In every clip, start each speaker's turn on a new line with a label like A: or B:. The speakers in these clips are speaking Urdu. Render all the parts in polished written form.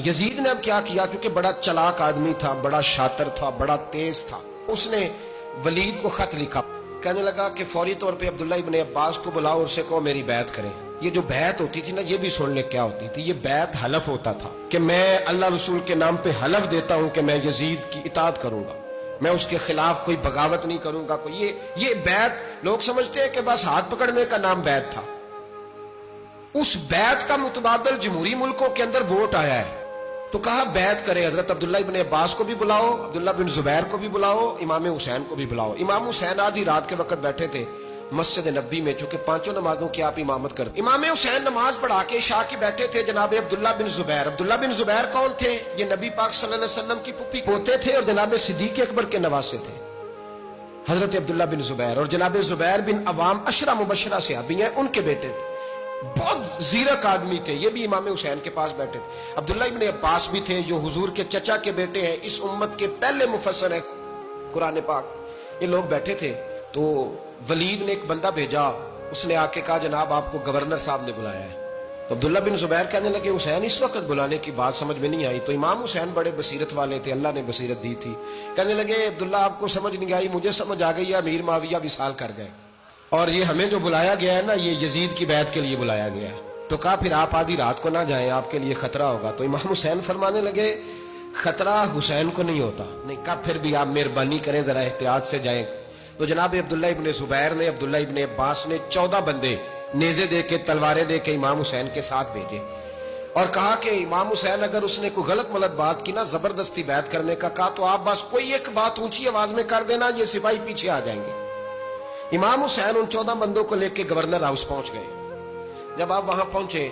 A: یزید نے اب کیا کیا، کیونکہ بڑا چلاک آدمی تھا، بڑا شاطر تھا، بڑا تیز تھا، اس نے ولید کو خط لکھا، کہنے لگا کہ فوری طور پہ عبداللہ ابن عباس کو بلاؤ اور اسے کہو میری بیعت کریں۔ یہ جو بیعت ہوتی تھی نا، یہ بھی سن لے کیا ہوتی تھی، یہ بیعت حلف ہوتا تھا کہ میں اللہ رسول کے نام پہ حلف دیتا ہوں کہ میں یزید کی اطاعت کروں گا، میں اس کے خلاف کوئی بغاوت نہیں کروں گا۔ یہ بیعت لوگ سمجھتے ہیں کہ بس ہاتھ پکڑنے کا نام بیعت تھا، اس بیعت کا متبادل جمہوری ملکوں کے اندر ووٹ آیا ہے، تو کہا بیعت کرے، حضرت عبداللہ ابن عباس کو بھی بلاؤ، عبداللہ بن زبیر کو بھی بلاؤ، امام حسین کو بھی بلاؤ۔ امام حسین آدھی رات کے وقت بیٹھے تھے مسجد نبی میں، چونکہ پانچوں نمازوں کی آپ امامت کرتے۔ امام حسین نماز پڑھا کے عشاء کی بیٹھے تھے، جناب عبداللہ بن زبیر۔ عبداللہ بن زبیر کون تھے؟ یہ نبی پاک صلی اللہ علیہ وسلم کی پھپھی پوتے تھے اور جناب صدیق اکبر کے نواسے تھے، حضرت عبداللہ بن زبیر، اور جناب زبیر بن عوام عشرہ مبشرہ صحابی ہیں، ان کے بیٹے تھے، بہت زیرک آدمی تھے، یہ بھی امام حسین کے پاس بیٹھے تھے۔ عبداللہ ابن عباس بھی تھے جو حضور کے چچا کے بیٹے ہیں، اس امت کے پہلے مفسر ہیں قرآن پاک، یہ لوگ بیٹھے تھے۔ تو ولید نے ایک بندہ بھیجا، اس نے آ کے کہا جناب آپ کو گورنر صاحب نے بلایا ہے۔ تو عبداللہ بن زبیر کہنے لگے حسین اس وقت بلانے کی بات سمجھ میں نہیں آئی۔ تو امام حسین بڑے بصیرت والے تھے، اللہ نے بصیرت دی تھی، کہنے لگے عبداللہ آپ کو سمجھ نہیں آئی، مجھے سمجھ آ گئی ہے، امیر معاویہ وصال کر گئے اور یہ ہمیں جو بلایا گیا ہے نا، یہ یزید کی بیعت کے لیے بلایا گیا ہے۔ تو کہا پھر آپ آدھی رات کو نہ جائیں، آپ کے لیے خطرہ ہوگا۔ تو امام حسین فرمانے لگے خطرہ حسین کو نہیں ہوتا، نہیں کہا پھر بھی آپ مہربانی کریں ذرا احتیاط سے جائیں۔ تو جناب عبداللہ ابن زبیر نے، عبداللہ ابن عباس نے 14 بندے نیزے دے کے، تلواریں دے کے امام حسین کے ساتھ بھیجے اور کہا کہ امام حسین اگر اس نے کوئی غلط ملت بات کی نا، زبردستی بیعت کرنے کا کہا، تو آپ بس کوئی ایک بات اونچی آواز میں کر دینا، یہ سپاہی پیچھے آ جائیں گے۔ امام حسین ان 14 بندوں کو لے کے گورنر ہاؤس پہنچ گئے۔ جب آپ وہاں پہنچے،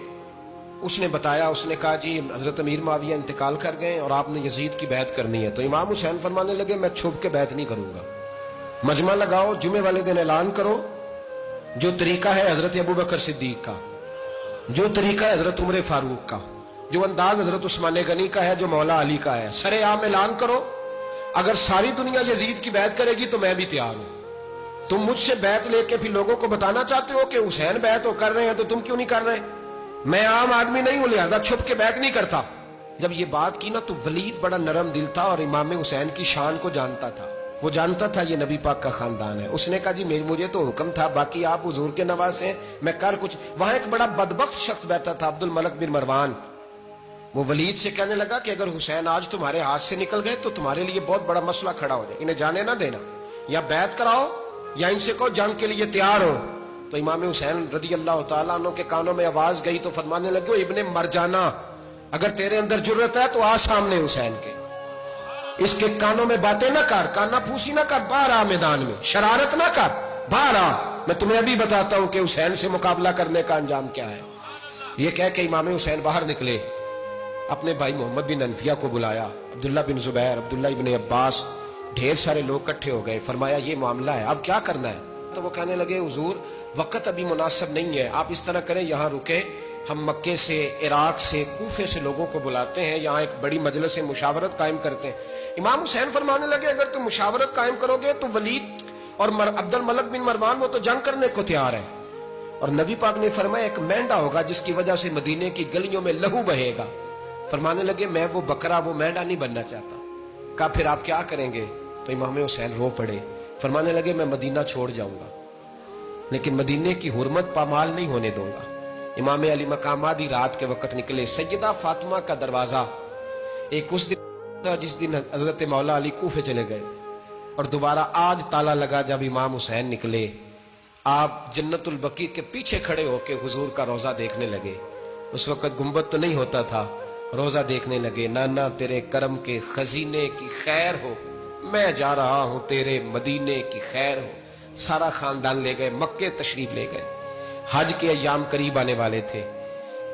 A: اس نے بتایا، اس نے کہا جی حضرت امیر معاویہ انتقال کر گئے اور آپ نے یزید کی بیعت کرنی ہے۔ تو امام حسین فرمانے لگے میں چھپ کے بیعت نہیں کروں گا، مجمع لگاؤ، جمعے والے دن اعلان کرو، جو طریقہ ہے حضرت ابوبکر صدیق کا، جو طریقہ ہے حضرت عمر فاروق کا، جو انداز حضرت عثمان غنی کا ہے، جو مولا علی کا ہے، سر عام اعلان کرو، اگر ساری دنیا یزید کی بیعت کرے گی تو میں بھی تیار ہوں۔ تم مجھ سے بیعت لے کے پھر لوگوں کو بتانا چاہتے ہو کہ حسین بیعت ہو کر رہے ہیں تو تم کیوں نہیں کر رہے؟ میں عام آدمی نہیں ہوں، لہذا چھپ کے بیعت نہیں کرتا۔ جب یہ بات کی نا تو ولید بڑا نرم دل تھا اور امام حسین کی شان کو جانتا تھا، وہ جانتا تھا یہ نبی پاک کا خاندان ہے۔ اس نے کہا جی مجھے تو حکم تھا، باقی آپ حضور کے نواسے ہیں، میں کر کچھ۔ وہاں ایک بڑا بدبخت شخص بیٹھا تھا، عبد الملک بن مروان، وہ ولید سے کہنے لگا کہ اگر حسین آج تمہارے ہاتھ سے نکل گئے تو تمہارے لیے بہت بڑا مسئلہ کھڑا ہو جائے، انہیں جانے نہ دینا، یا بیعت کراؤ یا ان سے کہو جنگ کے لیے تیار ہو۔ تو امام حسین رضی اللہ تعالیٰ عنہ کے کانوں میں آواز گئی تو فرمانے لگے ابن مرجانہ، اگر تیرے اندر جرت ہے تو آ سامنے حسین کے، اس کے کانوں میں باتیں نہ کر، کانا پھوسی نہ کر، باہر آ میدان میں، شرارت نہ کر، باہر آ، میں تمہیں ابھی بتاتا ہوں کہ حسین سے مقابلہ کرنے کا انجام کیا ہے۔ یہ کہہ کہ امام حسین باہر نکلے، اپنے بھائی محمد بن انفیہ کو بلایا، عبداللہ بن زبیر، عبداللہ ابن عباس، ڈھیر سارے لوگ اکٹھے ہو گئے، فرمایا یہ معاملہ ہے، اب کیا کرنا ہے؟ تو وہ کہنے لگے حضور وقت ابھی مناسب نہیں ہے، آپ اس طرح کریں یہاں رکے، ہم مکے سے، عراق سے، کوفے سے لوگوں کو بلاتے ہیں، یہاں ایک بڑی مجلس مشاورت قائم کرتے ہیں۔ امام حسین فرمانے لگے اگر تم مشاورت قائم کرو گے تو ولید اور عبد الملک بن مروان وہ تو جنگ کرنے کو تیار ہے، اور نبی پاک نے فرمایا ایک مینڈا ہوگا جس کی وجہ سے مدینے کی گلیوں میں لہو بہے گا۔ فرمانے لگے میں وہ بکرا، وہ مینڈا نہیں بننا چاہتا۔ کہا پھر آپ کیا کریں گے؟ تو امام حسین رو پڑے، فرمانے لگے میں مدینہ چھوڑ جاؤں گا لیکن مدینے کی حرمت پامال نہیں ہونے دوں گا۔ امام علی مقام آدھی رات کے وقت نکلے، سیدہ فاطمہ کا دروازہ، ایک اس دن تھا جس دن حضرت مولا علی کوفے چلے گئے اور دوبارہ آج تالا لگا جب امام حسین نکلے۔ آپ جنت البقیع کے پیچھے کھڑے ہو کے حضور کا روضہ دیکھنے لگے، اس وقت گنبد تو نہیں ہوتا تھا، روضہ دیکھنے لگے۔ نانا تیرے کرم کے خزینے کی خیر ہو، میں جا رہا ہوں تیرے مدینے کی خیر ہو۔ سارا خاندان لے گئے، مکے تشریف لے گئے، حج کے ایام قریب آنے والے تھے۔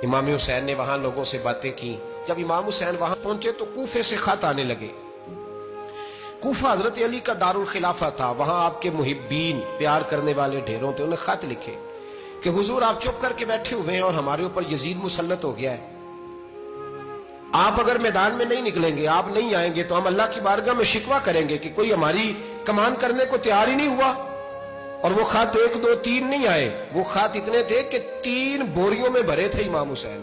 A: امام حسین نے وہاں لوگوں سے باتیں کی۔ جب امام حسین وہاں پہنچے تو کوفے سے خط آنے لگے۔ کوفہ حضرت علی کا دارالخلافہ تھا، وہاں آپ کے محبین، پیار کرنے والے ڈھیروں تھے، انہیں خط لکھے کہ حضور آپ چپ کر کے بیٹھے ہوئے ہیں اور ہمارے اوپر یزید مسلط ہو گیا ہے، آپ اگر میدان میں نہیں نکلیں گے، آپ نہیں آئیں گے تو ہم اللہ کی بارگاہ میں شکوہ کریں گے کہ کوئی ہماری کمان کرنے کو تیار ہی نہیں ہوا۔ اور وہ خط 1 2 3 نہیں آئے، وہ خط اتنے تھے کہ 3 بوریوں میں بھرے تھے امام حسین،